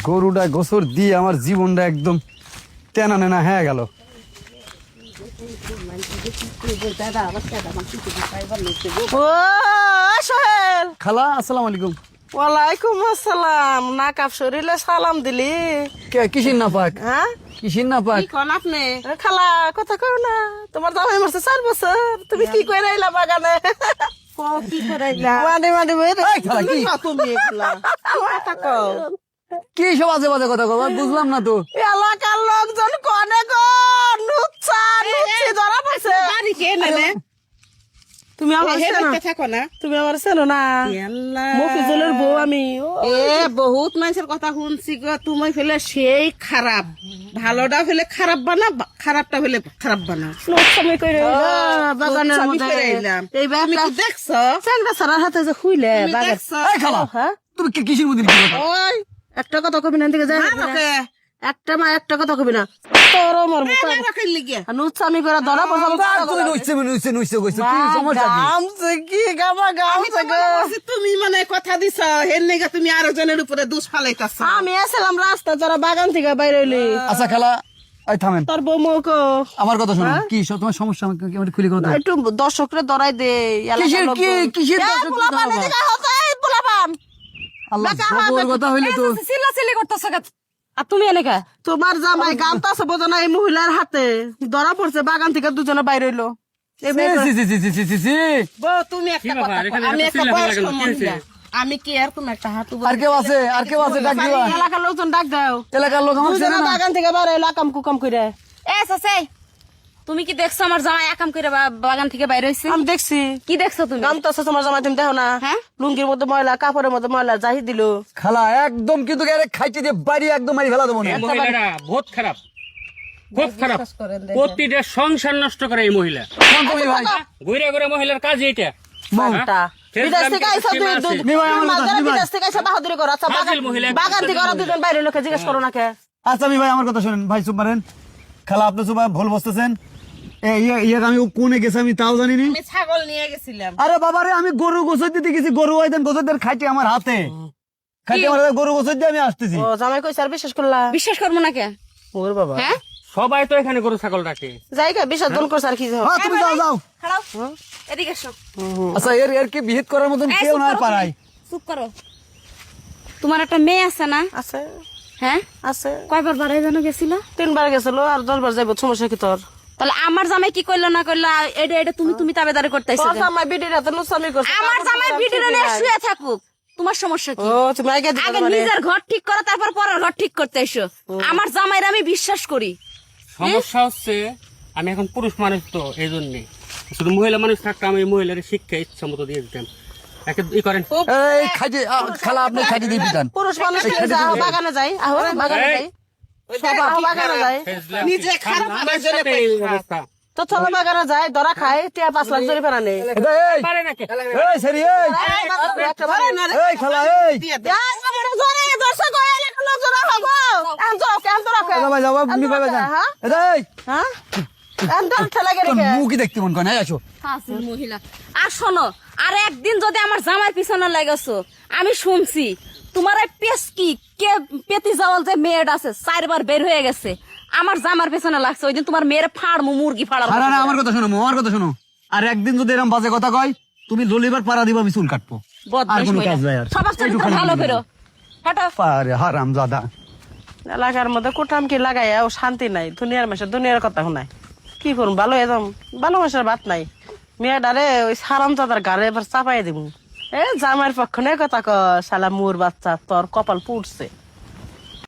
গরুটা গোসর দিয়ে আমার জীবনটা একদম টেনা নেনা হয়ে গেল। ও সোহেল, খালা আসসালামু আলাইকুম। ওয়ালাইকুম আসসালাম। নাকাব শরীরে সালাম দিলি? কিসির না পাক, হ্যাঁ কিসির না পাক। কি কোন আপনি? খালা কথা কও না, তোমার জামাই মারছে 4 বছর, তুমি কি করে আইলা বাগানে? কি করে আইলা? মানে এই খালা, কি? তুমি এগুলা কথা কও। কি সব আজে বাজে কথা কও, বুঝলাম না তো। এলাকার লোকজন কনে গো নুচ্ছা নুচ্ছি ধরা পড়ছে। বাড়ি কে নেনে তুমি আমার হে চেনো? দেখতে থাকো না তুমি আমার চেনো না? মফিজুলের বউ আমি। এ বহুত মানুষের কথা শুনছি গো, তুমি ফেলে সেই খারাপ, ভালোটা ফেলে খারাপ বানা, খারাপটা ফেলে খারাপ বানা। নুচ্ছামি করে বাগানের আমি মধ্যে ফেলে এলাম। এই তুমি ব্যাগটা কি দেখছো? চ্যাংড়া ছাড়ার হাতে যে খুইলে তুমি বাগান। দেখছো? এই খালা, হ্যাঁ তুমি কিসির মধ্যে কি কথা? ওই একটা কথা কবি না দিকে যাই আমাকে একটা কথা কবি না তোর মরবো রাখাই লিগে নুচ্ছামি করে ধরা তুই নইছে কইছে, কি সমস্যা কি? গামছে কি গামা গামছে গো। তুমি মানে কথা দিছ, হের নেগা তুমি আরো জনের উপরে দোষ ফালাইতাছ। আমি আসলাম রাস্তা যারা বাগান থেকে বাইরে হইলি আচ্ছা খালা, এই থামেন, তোর বউ মৌকো আমার কথা শোনো। কি সব তোমার সমস্যা, আমাকে আমাকে খুলে কথা। একটু দর্শকরে ধরাই দে কিসের কি কিসের দর্শক পোলাপান আল্লাহ জবর কথা হইলে তো। চিল্লাচিল্লি করতেছ আর তুমি এনেকা তোমার জামাই গামতা আছে বোঝো না এই মহিলার হাতে ধরা পড়ছে বাগান থেকে দুজনে বাইরে হইলো সি, সি, সি। বউ তুমি একটা কথা কও, আমি একটা বয়স্ক মহিলা, আমি কি এরকম একটা হাঁটু আর কেউ আছে, আর কেউ আছে, ডাক দিবা। এলাকার লোকজন ডাক দাও এলাকার লোক আমার চেনে দুজনে না। বাগান থেকে বাইরে হইলো আকাম কুকাম করে এ চাচা, তুমি কি দেখছো আমার জামাই একাম করে বাগান থেকে বাইরে হইছে? আমি দেখছি কি দেখছো তুমি? গামতা আছে তোমার জামাই তুমি দেখো না হ্যাঁ? লুঙ্গির মধ্যে ময়লা কাপড়ের মধ্যে ময়লা যাই দিল খালা একদম কিন্তু এর খাইতে দিয়ে বাড়ি একদম মারি ফেলা দেবো না। মহিলারা বহুত খারাপ, খুব খারাপ, প্রতিটা সংসার নষ্ট করে এই মহিলা। কোন তুমি ভাই? ঘুরে ঘুরে মহিলার কাজ এটা। মৌটা বিদেশ থেকে আইসা তুই নিবাই আমার কথা, নিবাই। বিদেশ থেকে আইসা বাহাদুরি করো আচ্ছা ফাজিল মহিলা। বাগান থেকে ওরা দুজন বাইরে লোকে জিজ্ঞেস করো না কে আচ্ছা আমি ভাই আমার কথা শোনেন ভাই, চুপ মারেন। খালা আপনি চুপ ভুল বসতেছেন। আমি কোনে গেছে আমি তাও জানিনি। আমি ছাগল নিয়ে গেছিলাম। আরে বাবারে, আমি গরু গোসর দিতে গেছি, গরু আইতেন গোসর দিয়ে খাইতে আমার হাতে, খাইতে আমার হাতে গরু গোসর দিয়ে আমি আসতেছি। ও জামাই কইছে আর বিশ্বাস করলা বিশ্বাস করবো না কে? ওর বাবা হ্যাঁ, সবাই তো এখানে গরু ছাগল রাখে। জায়গা বিশ্বাস দন করছে আর কি যাও হ্যাঁ, তুমি যাও যাও। খাড়াও, এদিকে এসো। আচ্ছা এর কি বিহিত করার মতন এই, কেউ চুপ না করো পারাই। তুমি, চুপ করো। তোমার একটা মেয়ে আছে না? আছে হ্যাঁ, আছে কয়বার বাড়াই জানো গেছিল? 3 বার গেছিল আর 10 বার যাইব সমস্যা কি তোর তাহলে আমার জামাই কি করলো না করলো এটা এটা তুমি তাবেদারি করতেছো? তোর জামাই বিডির হাতে নুসামি করছে আমার জামাই ভিডিও নিয়ে শুয়ে থাকুক, তোমার সমস্যা কি? ও তুমি আগে দিতে আগে মানে নিজের ঘর ঠিক করো, তারপর পরের ঘর ঠিক করতে এসো। আমার জামাইরা আমি বিশ্বাস করি। সমস্যা হচ্ছে আমি এখন পুরুষ মানুষ তো, এই জন্যে শুধু মহিলা মানুষ থাকলে আমি মহিলার শিক্ষা ইচ্ছা মতো দিয়ে দিতাম। একে ই করেন, এই খাইতে খালা আপনি খাইতে দিয়ে দিতেন। পুরুষ মানুষ কি যায় বাগানে যাই আহো বাগানে যাই সব আহো বাগানে যাই নিজে খারাপ আমার জন্য এই অবস্থা। তো চলো বাগানে যাই ধরা খাই টিয়া 5 লাখ জরি ফেরা নেই এই পারে না কে? এই সেরি এই এই খালা এই ভাই যাও আপনি ভাই যান। এই মুখই দেখতে মন করে না, আসো। ফাজিল মহিলা। আর শোনো, আর একদিন যদি আমার জামার পিছনে লাগাছো, আমি শুনছি তোমার এই পেস্কি কে পেতি যাওয়াল যে মেয়েটা আছে 4 বার বের হয়ে গেছে, আমার জামার পেছনে লাগছে। ওই দিন তোমার মেয়ের ফাড়মু মুরগি ফাড়ার আর না আমার কথা শোনো, আমার কথা শোনো। আর একদিন যদি এরকম বাজে কথা কয়, তুমি ললিবার পাড়া দিবা, আমি চুল কাটবো। আর বদমাইশ কোনো মহিলা। কাজ নাই আর। সবার চরিত্র এইটুখানি ভালো বলে ফেরো দিলাম। হাঁটো। আরে হারামজাদা। এলাকার মধ্যে কোটাম কি লাগাই ও শান্তি নাই দুনিয়ার মাসে দুনিয়ার কথা শোনায় কি করুন ভালো একদম ভালো মাসের ভাত নাই মেয়েটারে ওই সারামজাদার গাড়ি এবার চাপাই দিব জামাইয়ের পক্ষ নেই কথা ক শালা মুর বাচ্চা তোর কপাল পুড়ছে